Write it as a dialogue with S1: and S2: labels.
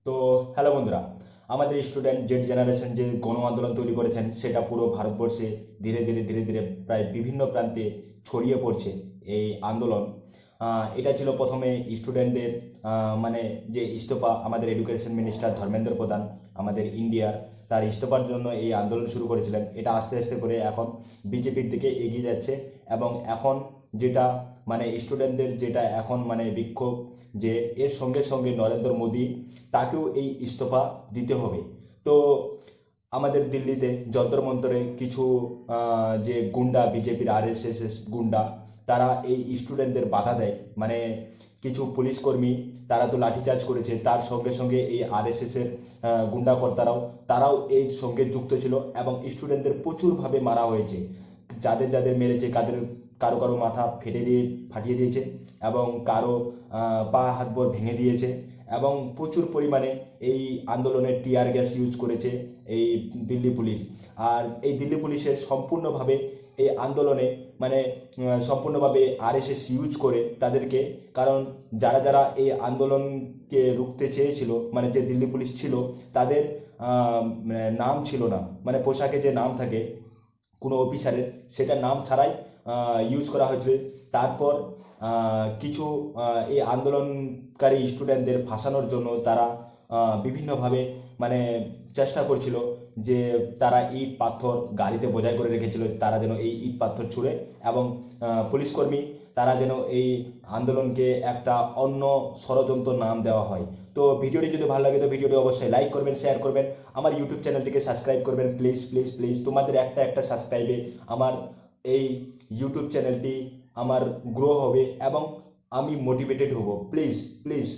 S1: তো হ্যালো বন্ধুরা, আমাদের স্টুডেন্ট জেড জেনারেশন যে গণ আন্দোলন তৈরি করেছেন সেটা পুরো ভারতবর্ষে ধীরে ধীরে ধীরে ধীরে প্রায় বিভিন্ন প্রান্তে ছড়িয়ে পড়ছে এই আন্দোলন। এটা ছিল প্রথমে স্টুডেন্টদের মানে যে ইস্তফা, আমাদের এডুকেশন মিনিস্টার ধর্মেন্দ্র প্রধান আমাদের ইন্ডিয়ার, তার ইস্তফার জন্য এই আন্দোলন শুরু করেছিলেন। এটা আস্তে আস্তে করে এখন বিজেপির দিকে এগিয়ে যাচ্ছে এবং এখন যেটা মানে স্টুডেন্টদের যেটা এখন মানে বিক্ষোভ, যে এর সঙ্গে সঙ্গে নরেন্দ্র মোদী তাকেও এই ইস্তফা দিতে হবে। তো আমাদের দিল্লিতে যন্তর মন্তরে কিছু যে গুন্ডা, বিজেপির আরএসএস গুন্ডা, তারা এই স্টুডেন্টদের বাধা দেয়। মানে কিছু পুলিশ কর্মী, তারা তো লাঠিচার্জ করেছে, তার সঙ্গে সঙ্গে এই আরএসএস এর গুন্ডা কর্তারাও তারাও এর সঙ্গে যুক্ত ছিল এবং স্টুডেন্টদের প্রচুরভাবে মারা হয়েছে। যাদের যাদের মেরেছে, কারো কারো মাথা ফাটিয়ে দিয়েছে এবং কারো পা হাত ভর ভেঙে দিয়েছে এবং প্রচুর পরিমাণে এই আন্দোলনে টিয়ার গ্যাস ইউজ করেছে এই দিল্লি পুলিশ। আর এই দিল্লি পুলিশের সম্পূর্ণভাবে এই আন্দোলনে মানে সম্পূর্ণভাবে আরএসএস ইউজ করে তাদেরকে, কারণ যারা যারা এই আন্দোলনকে রুখতে চেয়েছিল, মানে যে দিল্লি পুলিশ ছিল, তাদের মানে নাম ছিল না, মানে পোশাকে যে নাম থাকে কোনো অফিসারের, সেটা নাম ছাড়াই ইউজ করা হয়েছিল। তারপর কিছু এই আন্দোলনকারী স্টুডেন্টদের ফাঁসানোর জন্য তারা বিভিন্নভাবে মানে চেষ্টা করছিল যে তারা ইট পাথর গাড়িতে বোঝাই করে রেখেছিল, তারা যেন এই ইট পাথর ছুঁড়ে, এবং পুলিশ কর্মী তারা যেন এই আন্দোলনকে একটা অন্য ষড়যন্ত্র নাম দেওয়া হয়। তো ভিডিওটি যদি ভালো লাগে তো ভিডিওটি অবশ্যই লাইক করবেন, শেয়ার করবেন, আমার ইউটিউব চ্যানেলটিকে সাবস্ক্রাইব করবেন। প্লিজ প্লিজ প্লিজ, তোমাদের একটা একটা সাবস্ক্রাইবে আমার এই ইউটিউব চ্যানেলটি আমার গ্রো হবে এবং আমি মোটিভেটেড হব। Please please.